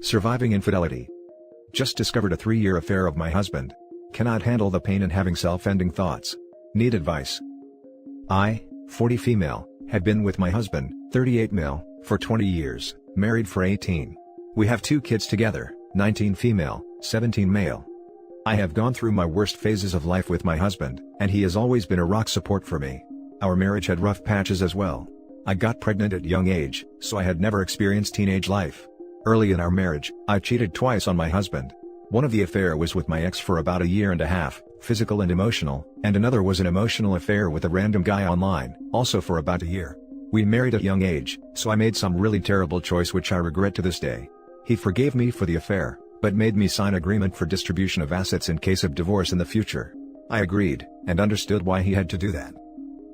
Surviving infidelity. Just discovered a 3-year affair of my husband. Cannot handle the pain and having self-ending thoughts. Need advice. I, 40 female, have been with my husband, 38 male, for 20 years, married for 18. We have 2 kids together, 19 female, 17 male. I have gone through my worst phases of life with my husband, and he has always been a rock support for me. Our marriage had rough patches as well. I got pregnant at young age, so I had never experienced teenage life. Early in our marriage, I cheated twice on my husband. One of the affair was with my ex for about a year and a half, physical and emotional, and another was an emotional affair with a random guy online, also for about a year. We married at young age, so I made some really terrible choice which I regret to this day. He forgave me for the affair, but made me sign agreement for distribution of assets in case of divorce in the future. I agreed, and understood why he had to do that.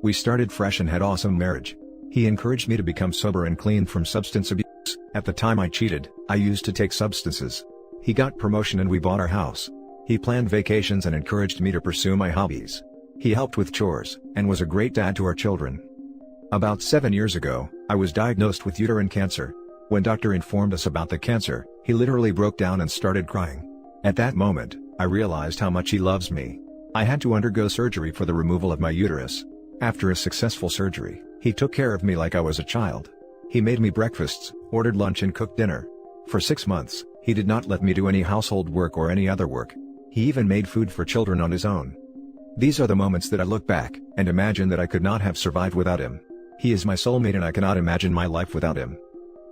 We started fresh and had awesome marriage. He encouraged me to become sober and clean from substance abuse. At the time I cheated, I used to take substances. He got promotion and we bought our house. He planned vacations and encouraged me to pursue my hobbies. He helped with chores, and was a great dad to our children. About 7 years ago, I was diagnosed with uterine cancer. When doctor informed us about the cancer, he literally broke down and started crying. At that moment, I realized how much he loves me. I had to undergo surgery for the removal of my uterus. After a successful surgery, he took care of me like I was a child. He made me breakfasts, ordered lunch and cooked dinner. For 6 months, he did not let me do any household work or any other work. He even made food for children on his own. These are the moments that I look back, and imagine that I could not have survived without him. He is my soulmate and I cannot imagine my life without him.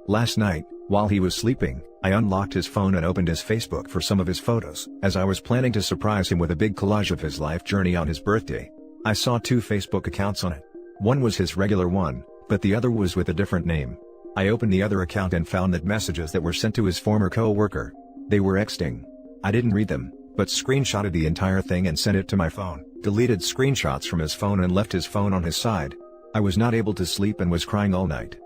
Last night, while he was sleeping, I unlocked his phone and opened his Facebook for some of his photos, as I was planning to surprise him with a big collage of his life journey on his birthday. I saw 2 Facebook accounts on it. One was his regular one, but the other was with a different name. I opened the other account and found that messages that were sent to his former co-worker. They were texting. I didn't read them, but screenshotted the entire thing and sent it to my phone, deleted screenshots from his phone and left his phone on his side. I was not able to sleep and was crying all night.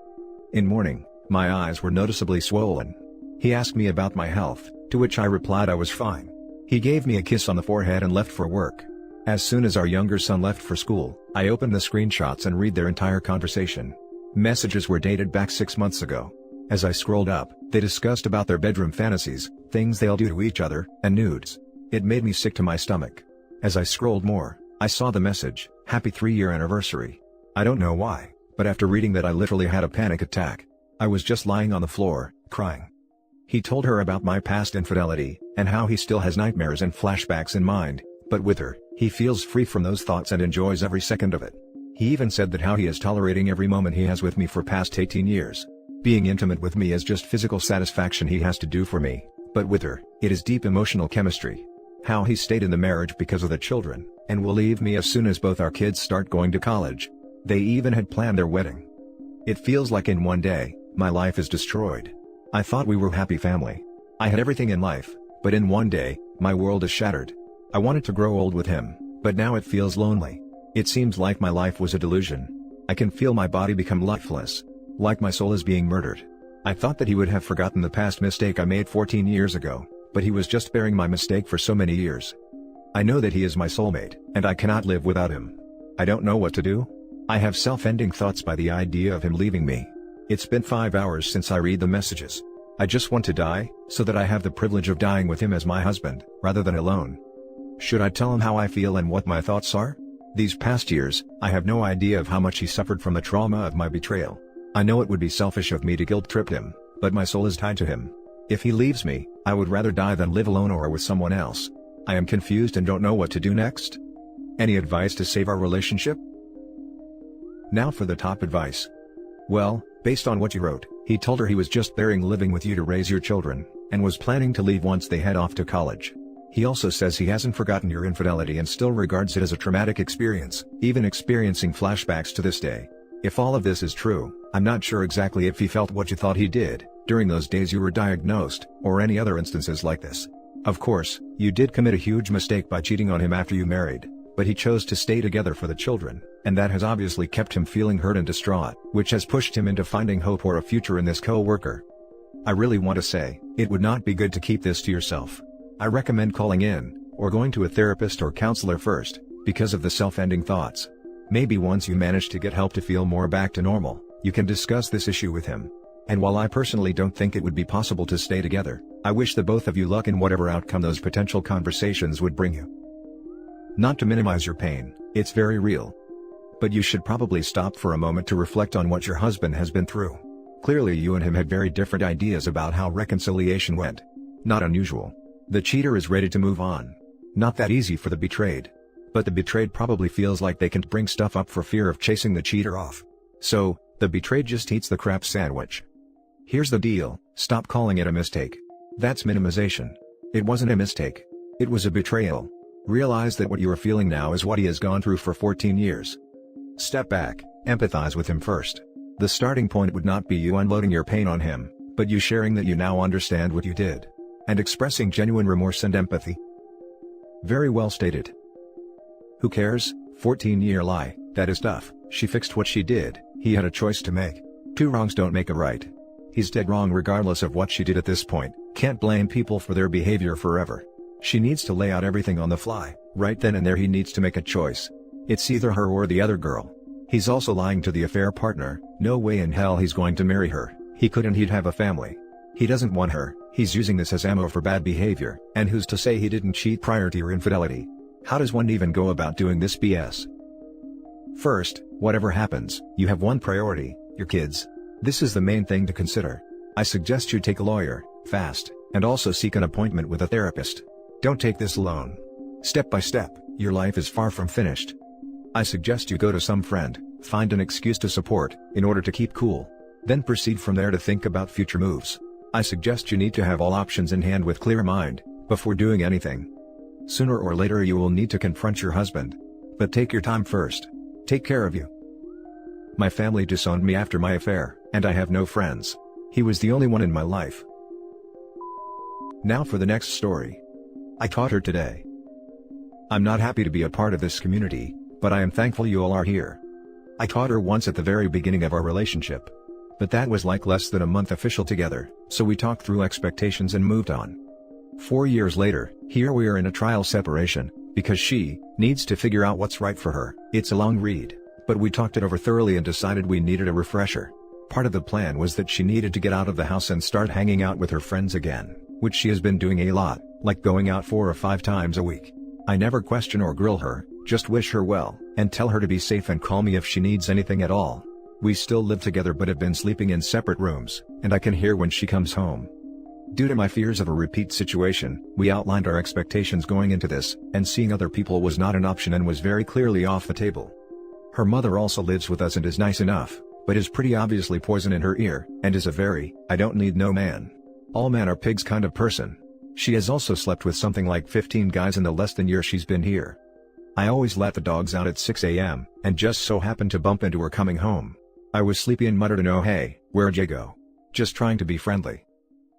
In morning, my eyes were noticeably swollen. He asked me about my health, to which I replied I was fine. He gave me a kiss on the forehead and left for work. As soon as our younger son left for school, I opened the screenshots and read their entire conversation. Messages were dated back 6 months ago. As I scrolled up, they discussed about their bedroom fantasies, things they'll do to each other, and nudes. It made me sick to my stomach. As I scrolled more, I saw the message, "Happy 3-year anniversary." I don't know why, but after reading that I literally had a panic attack. I was just lying on the floor, crying. He told her about my past infidelity, and how he still has nightmares and flashbacks in mind, but with her, he feels free from those thoughts and enjoys every second of it. He even said that how he is tolerating every moment he has with me for past 18 years. Being intimate with me is just physical satisfaction he has to do for me, but with her, it is deep emotional chemistry. How he stayed in the marriage because of the children, and will leave me as soon as both our kids start going to college. They even had planned their wedding. It feels like in one day, my life is destroyed. I thought we were a happy family. I had everything in life, but in one day, my world is shattered. I wanted to grow old with him, but now it feels lonely. It seems like my life was a delusion. I can feel my body become lifeless, like my soul is being murdered. I thought that he would have forgotten the past mistake I made 14 years ago, but he was just bearing my mistake for so many years. I know that he is my soulmate, and I cannot live without him. I don't know what to do. I have self-ending thoughts by the idea of him leaving me. It's been 5 hours since I read the messages. I just want to die, so that I have the privilege of dying with him as my husband, rather than alone. Should I tell him how I feel and what my thoughts are? These past years, I have no idea of how much he suffered from the trauma of my betrayal. I know it would be selfish of me to guilt-trip him, but my soul is tied to him. If he leaves me, I would rather die than live alone or with someone else. I am confused and don't know what to do next. Any advice to save our relationship? Now for the top advice. Well, based on what you wrote, he told her he was just bearing living with you to raise your children, and was planning to leave once they head off to college. He also says he hasn't forgotten your infidelity and still regards it as a traumatic experience, even experiencing flashbacks to this day. If all of this is true, I'm not sure exactly if he felt what you thought he did, during those days you were diagnosed, or any other instances like this. Of course, you did commit a huge mistake by cheating on him after you married, but he chose to stay together for the children, and that has obviously kept him feeling hurt and distraught, which has pushed him into finding hope or a future in this co-worker. I really want to say, it would not be good to keep this to yourself. I recommend calling in, or going to a therapist or counselor first, because of the self-ending thoughts. Maybe once you manage to get help to feel more back to normal, you can discuss this issue with him. And while I personally don't think it would be possible to stay together, I wish the both of you luck in whatever outcome those potential conversations would bring you. Not to minimize your pain, it's very real. But you should probably stop for a moment to reflect on what your husband has been through. Clearly you and him had very different ideas about how reconciliation went. Not unusual. The cheater is ready to move on. Not that easy for the betrayed. But the betrayed probably feels like they can't bring stuff up for fear of chasing the cheater off. So, the betrayed just eats the crap sandwich. Here's the deal, stop calling it a mistake. That's minimization. It wasn't a mistake. It was a betrayal. Realize that what you are feeling now is what he has gone through for 14 years. Step back, empathize with him first. The starting point would not be you unloading your pain on him, but you sharing that you now understand what you did. And expressing genuine remorse and empathy. Very well stated. Who cares? 14-year lie, that is tough. She fixed what she did, he had a choice to make. Two wrongs don't make a right. He's dead wrong regardless of what she did at this point, can't blame people for their behavior forever. She needs to lay out everything on the fly, right then and there he needs to make a choice. It's either her or the other girl. He's also lying to the affair partner, no way in hell he's going to marry her, he couldn't, he'd have a family. He doesn't want her, he's using this as ammo for bad behavior, and who's to say he didn't cheat prior to your infidelity? How does one even go about doing this BS? First, whatever happens, you have one priority, your kids. This is the main thing to consider. I suggest you take a lawyer, fast, and also seek an appointment with a therapist. Don't take this alone. Step by step, your life is far from finished. I suggest you go to some friend, find an excuse to support, in order to keep cool. Then proceed from there to think about future moves. I suggest you need to have all options in hand with clear mind, before doing anything. Sooner or later you will need to confront your husband. But take your time first. Take care of you. My family disowned me after my affair, and I have no friends. He was the only one in my life. Now for the next story. I taught her today. I'm not happy to be a part of this community, but I am thankful you all are here. I taught her once at the very beginning of our relationship. But that was like less than a month official together, so we talked through expectations and moved on. 4 years later, here we are in a trial separation, because she needs to figure out what's right for her. It's a long read, but we talked it over thoroughly and decided we needed a refresher. Part of the plan was that she needed to get out of the house and start hanging out with her friends again, which she has been doing a lot, like going out 4 or 5 times a week. I never question or grill her, just wish her well, and tell her to be safe and call me if she needs anything at all. We still live together but have been sleeping in separate rooms, and I can hear when she comes home. Due to my fears of a repeat situation, we outlined our expectations going into this, and seeing other people was not an option and was very clearly off the table. Her mother also lives with us and is nice enough, but is pretty obviously poison in her ear, and is a very, I don't need no man. All men are pigs kind of person. She has also slept with something like 15 guys in the less than year she's been here. I always let the dogs out at 6 a.m., and just so happened to bump into her coming home. I was sleepy and muttered an "Oh hey, where'd you go?" Just trying to be friendly.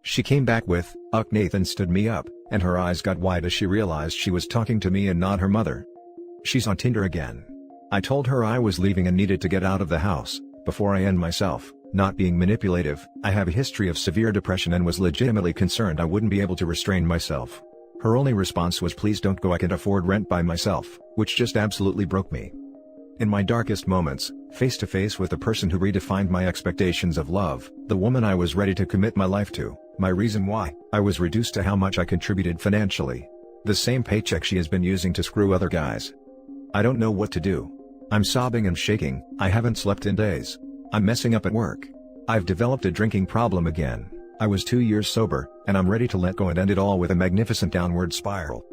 She came back with, "Uck Nathan," stood me up, and her eyes got wide as she realized she was talking to me and not her mother. She's on Tinder again. I told her I was leaving and needed to get out of the house, before I end myself. Not being manipulative, I have a history of severe depression and was legitimately concerned I wouldn't be able to restrain myself. Her only response was, "Please don't go, I can't afford rent by myself," which just absolutely broke me. In my darkest moments, face to face with the person who redefined my expectations of love, the woman I was ready to commit my life to, my reason why, I was reduced to how much I contributed financially. The same paycheck she has been using to screw other guys. I don't know what to do. I'm sobbing and shaking, I haven't slept in days. I'm messing up at work. I've developed a drinking problem again. I was 2 years sober, and I'm ready to let go and end it all with a magnificent downward spiral.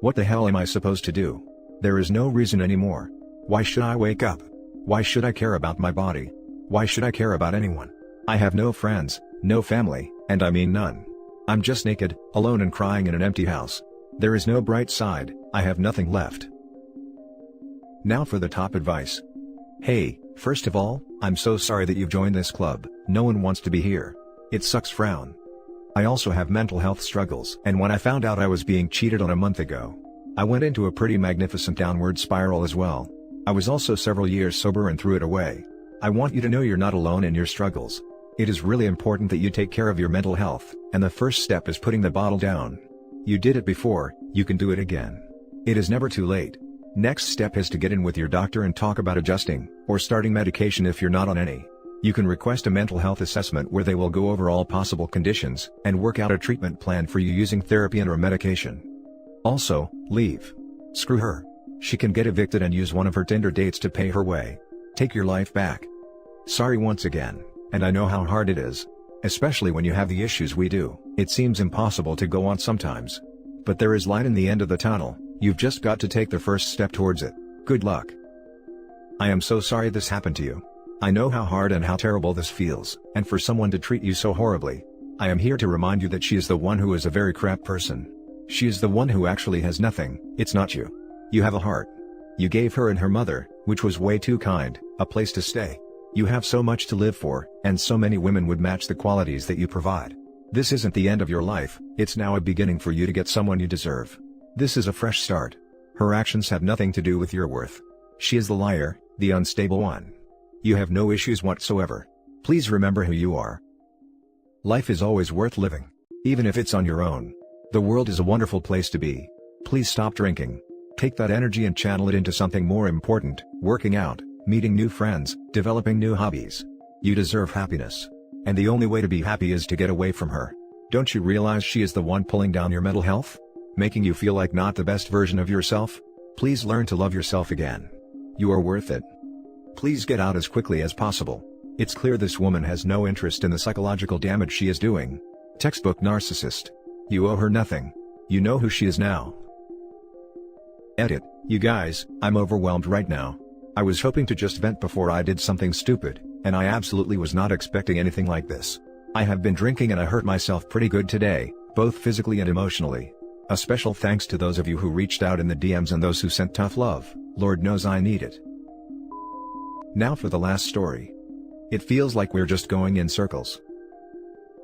What the hell am I supposed to do? There is no reason anymore. Why should I wake up? Why should I care about my body? Why should I care about anyone? I have no friends, no family, and I mean none. I'm just naked, alone and crying in an empty house. There is no bright side, I have nothing left. Now for the top advice. Hey, first of all, I'm so sorry that you've joined this club, no one wants to be here. It sucks frown. I also have mental health struggles, and when I found out I was being cheated on a month ago, I went into a pretty magnificent downward spiral as well. I was also several years sober and threw it away. I want you to know you're not alone in your struggles. It is really important that you take care of your mental health, and the first step is putting the bottle down. You did it before, you can do it again. It is never too late. Next step is to get in with your doctor and talk about adjusting, or starting medication if you're not on any. You can request a mental health assessment where they will go over all possible conditions and work out a treatment plan for you using therapy and/or medication. Also, leave. Screw her. She can get evicted and use one of her Tinder dates to pay her way. Take your life back. Sorry once again, and I know how hard it is. Especially when you have the issues we do, it seems impossible to go on sometimes. But there is light in the end of the tunnel, you've just got to take the first step towards it. Good luck. I am so sorry this happened to you. I know how hard and how terrible this feels, and for someone to treat you so horribly. I am here to remind you that she is the one who is a very crap person. She is the one who actually has nothing, it's not you. You have a heart. You gave her and her mother, which was way too kind, a place to stay. You have so much to live for, and so many women would match the qualities that you provide. This isn't the end of your life, it's now a beginning for you to get someone you deserve. This is a fresh start. Her actions have nothing to do with your worth. She is the liar, the unstable one. You have no issues whatsoever. Please remember who you are. Life is always worth living. Even if it's on your own. The world is a wonderful place to be. Please stop drinking. Take that energy and channel it into something more important, working out, meeting new friends, developing new hobbies. You deserve happiness. And the only way to be happy is to get away from her. Don't you realize she is the one pulling down your mental health? Making you feel like not the best version of yourself? Please learn to love yourself again. You are worth it. Please get out as quickly as possible. It's clear this woman has no interest in the psychological damage she is doing. Textbook narcissist. You owe her nothing. You know who she is now. Edit. You guys, I'm overwhelmed right now. I was hoping to just vent before I did something stupid, and I absolutely was not expecting anything like this. I have been drinking and I hurt myself pretty good today, both physically and emotionally. A special thanks to those of you who reached out in the DMs and those who sent tough love. Lord knows I need it. Now for the last story. It feels like we're just going in circles.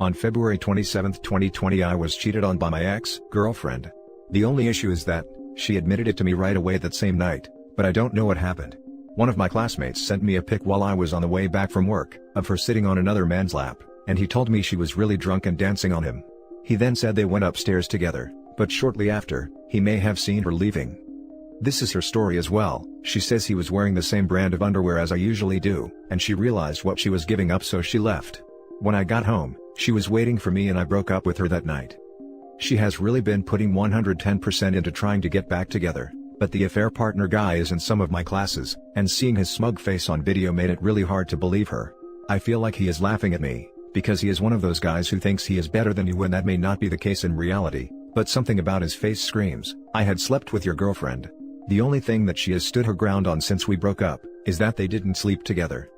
On February 27, 2020 I was cheated on by my ex-girlfriend. The only issue is that, she admitted it to me right away that same night, but I don't know what happened. One of my classmates sent me a pic while I was on the way back from work, of her sitting on another man's lap, and he told me she was really drunk and dancing on him. He then said they went upstairs together, but shortly after, he may have seen her leaving. This is her story as well. She says he was wearing the same brand of underwear as I usually do, and she realized what she was giving up so she left. When I got home, she was waiting for me and I broke up with her that night. She has really been putting 110% into trying to get back together, but the affair partner guy is in some of my classes, and seeing his smug face on video made it really hard to believe her. I feel like he is laughing at me, because he is one of those guys who thinks he is better than you when that may not be the case in reality, but something about his face screams, I had slept with your girlfriend. The only thing that she has stood her ground on since we broke up, is that they didn't sleep together.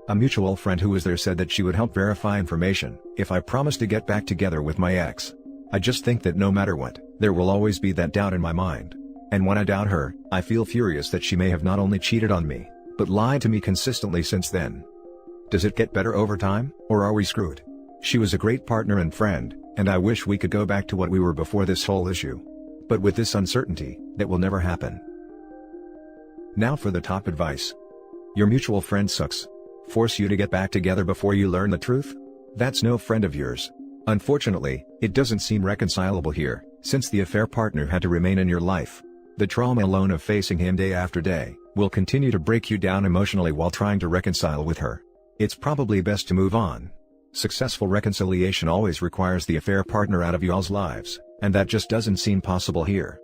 A mutual friend who was there said that she would help verify information, if I promised to get back together with my ex. I just think that no matter what, there will always be that doubt in my mind. And when I doubt her, I feel furious that she may have not only cheated on me, but lied to me consistently since then. Does it get better over time, or are we screwed? She was a great partner and friend, and I wish we could go back to what we were before this whole issue. But with this uncertainty, that will never happen. Now for the top advice. Your mutual friend sucks. Force you to get back together before you learn the truth? That's no friend of yours. Unfortunately, it doesn't seem reconcilable here, since the affair partner had to remain in your life. The trauma alone of facing him day after day, will continue to break you down emotionally while trying to reconcile with her. It's probably best to move on. Successful reconciliation always requires the affair partner out of y'all's lives, and that just doesn't seem possible here.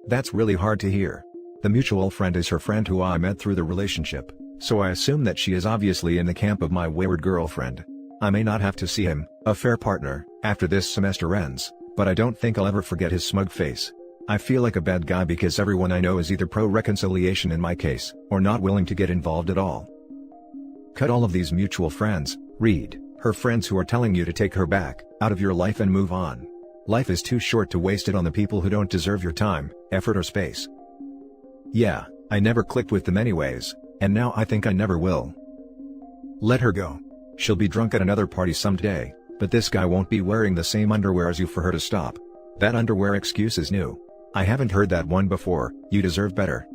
That's really hard to hear. The mutual friend is her friend who I met through the relationship, so I assume that she is obviously in the camp of my wayward girlfriend. I may not have to see him, affair partner, after this semester ends, but I don't think I'll ever forget his smug face. I feel like a bad guy because everyone I know is either pro-reconciliation in my case, or not willing to get involved at all. Cut all of these mutual friends, read, her friends who are telling you to take her back, out of your life and move on. Life is too short to waste it on the people who don't deserve your time, effort or space. Yeah, I never clicked with them anyways, and now I think I never will. Let her go. She'll be drunk at another party someday, but this guy won't be wearing the same underwear as you for her to stop. That underwear excuse is new. I haven't heard that one before. You deserve better.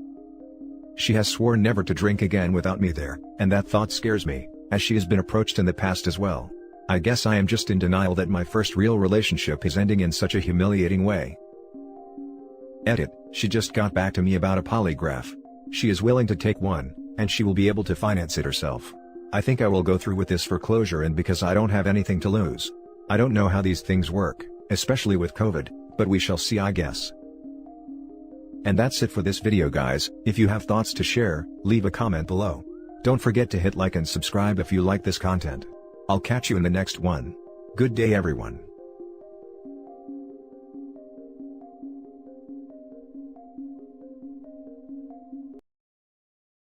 She has sworn never to drink again without me there, and that thought scares me, as she has been approached in the past as well. I guess I am just in denial that my first real relationship is ending in such a humiliating way. Edit. She just got back to me about a polygraph. She is willing to take one, and she will be able to finance it herself. I think I will go through with this foreclosure and because I don't have anything to lose. I don't know how these things work, especially with COVID, but we shall see, I guess. And that's it for this video, guys. If you have thoughts to share, leave a comment below. Don't forget to hit like and subscribe if you like this content. I'll catch you in the next one. Good day, everyone.